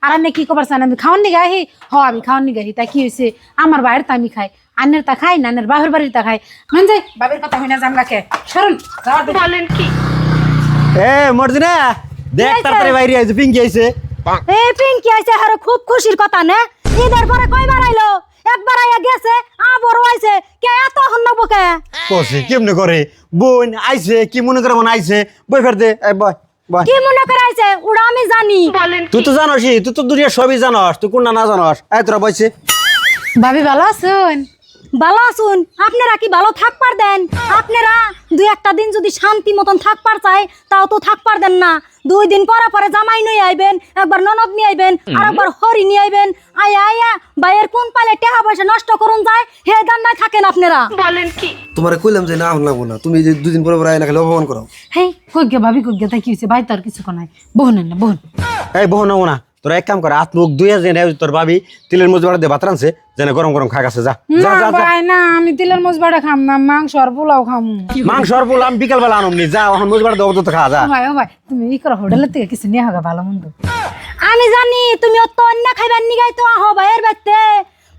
আর আপনি কি খবর চান? আমি খাওয়ান নি গাহি আমি খাওয়ান নি গাহি তা কি হয়েছে? আমার বাইরের তা আমি খাই, আন্নের তা খাই না, আন্নের বাপের বাড়ির তা খাই। মান যাই বাবের কথা হই না জামলাকে সরুন বলেন কি? এ মর্জিনা দেখ তাড়াতাড়ি বাইরে আইছে, পিঙ্কি আইছে। এই পিঙ্কি আইছে, আরে খুব খুশির কথা না? ঈদের পরে কয়বার আইলো? একবার আইয়া গেছে, আবার আইছে। কে এত হন্নব কে? কসে কেমনে করে বোন আইছে, কি মনে করে মনে আইছে? বই ফের দে, এই বয় বয়। কি মনে করে আইছে ওটা আমি জানি। তুই তো জানোসই, তুই তো দুনিয়া সবই জানস, তুই কোনটা না জানস? এই তোরা বইছে। ভাবি ভালো আছেন? ভালো আছুন। আপনারা কি ভালো থাকবার দেন? আপনারা দুই একটা দিন যদি শান্তি মতন থাকবার চাই তাও তো থাকবার দেন না। 2 দিন পরে পরে জামাই নিয়ে আইবেন, একবার ননদ নিয়ে আইবেন, আর একবার হরি নিয়ে আইবেন। আয়া আয়া ভাইয়ের কোন পালে টাকা পয়সা নষ্ট করুন যায় হে দান্নায় থাকেন আপনারা। বলেন কি? তোমারে কইলাম যে না লাগবো না, তুমি যে 2 দিন পরে পরে আয় না খালি অপমান করো। হেই কইগে ভাবি কইগে তা কি হইছে? ভাই তার কিছু নাই, বহনেন না বহন। এই বহ নাও না, তোরা এক কাম কর, হাত মুখ ধুইয়া জেনে তোর ভাবি তিলের মজুর দিয়ে ভাত রানছে, জেনে গরম গরম খা গেছে। যা যা না যা যা। ভাই না, আমি তিলের মজবাড়া খাম না, মাংস আর পোলাও খাম। মাংস আর পোলাও আমি বিকাল বেলা আনমনি, যা এখন মজুর দেবো তো খা যা। ও ভাই তুমি ই করো, হোটেলের থেকে কিছু নিয়ে হবে ভালো মন্দ। আমি জানি তুমি অত অন্য খাইবার নিগাই তো আহ ভাইয়ের বাড়িতে।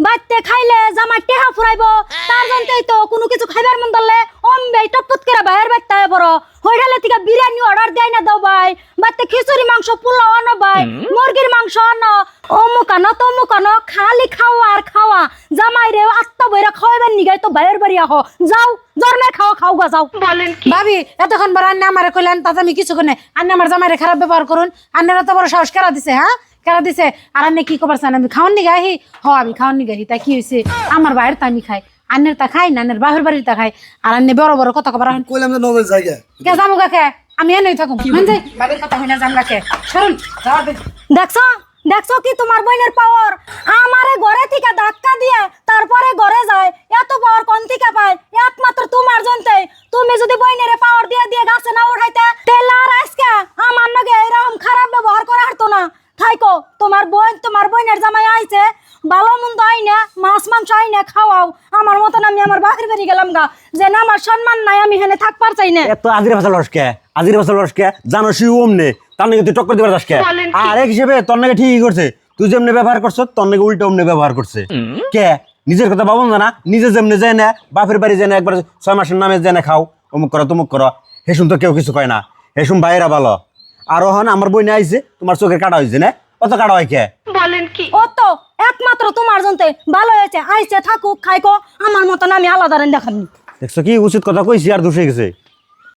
বাড়িতে খাইলে জামাই টেহা ফুরাইবো, তার জন্যই তো কোনো কিছু খাইবার মন দলে অম্বে টপট করে ভাইয়ের বাড়িতে আয় বড়। হোটেলে থেকে বিরিয়ানি অর্ডার দেয় না দাও ভাই, বাড়িতে খিচুড়ি মাংস পোলাও আনো ভাই, মুরগির মাংস আনো, অমুক আনো তমুক আনো, খালি খাওয়া আর খাওয়া। জামাই রে আত্মা বইরা খাওয়াইবার নিগাই তো ভাইয়ের বাড়ি আহ। যাও জন্মে খাওয়া খাও গা যাও। বলেন কি? ভাবি এতক্ষণ বড় আন্না আমারে কইলেন, তাতে আমি কিছু নাই। আন্না আমার জামাইরে খারাপ ব্যবহার করুন, আন্নারা তো বড় সাহস কেরা দিছে? হ্যাঁ কেরা দিছে? আর আন্নে কি খবর চান? আমি খাওয়ান নি গাহি আমি খাওয়ান নি গাহি তা কি হয়েছে? আমার বাইরের তা আমি খাই, আন্নের তা খাই না, আন্নের বাপের বাড়ির তা খাই। আর আন্নে বড় বড় কথা কবার কইলাম যে নজর জায়গা কে যাবো কাকে? আমি এনেই থাকুম। বাবির কথা হই না জামলাকে সরুন দেখছো দেখছো কি তোমার বোনের পাওয়ার? আমারে ঘরে থেকে ধাক্কা দিয়ে তারপরে ঘরে যায়, এত পাওয়ার কোন থেকে পায়? একমাত্র তোমার জন্যে। তুমি যদি বোনের পাওয়ার দিয়ে দিয়ে গাছে না উঠাইতে তেল আর আজকে আমার নগে এরকম খারাপ ব্যবহার করা হতো না। থাইকো তোমার বোনের জামাই আইছে, ভালো মন্দ আইনা মাছ মাংস আইনা খাওয়াও। আমার মতন আমি আমার বাপের বাড়ি গেলাম গা, যে না আমার সম্মান নাই, আমি হেনে থাকবার চাই না। এত আজির ভাষা লসকে, আজির ভাষা লসকে জানোসি ওমনে, তার নাকি তুই টক্কর দিবার যাসকে। আর এক হিসেবে তোর নাকি ঠিকই করছে, তুই যেমনি ব্যবহার করছ তোর নাকি উল্টা অমনে ব্যবহার করছে। কে নিজের কথা ভাবুন না, নিজে যেমনি যায় না বাপের বাড়ি যায় না, একবার 6 মাসের নামে যায় না খাও, অমুক করো তমুক করো, হেসুম তো কেউ কিছু কয় না, হেসুম বাইরা ভালো। আর হন আমার বই নিয়ে আইছে, তোমার চোখের কাটা হয়েছে না? অত কাটা হয় কে? ও তো একমাত্র তোমার জন্যে ভালো হয়েছে, আইছে থাকুক খাইকো, আমার মতন আমি আলাদা দেখানি। দেখছো কি উচিত কথা কইছি আর দোষ হয়ে গেছে।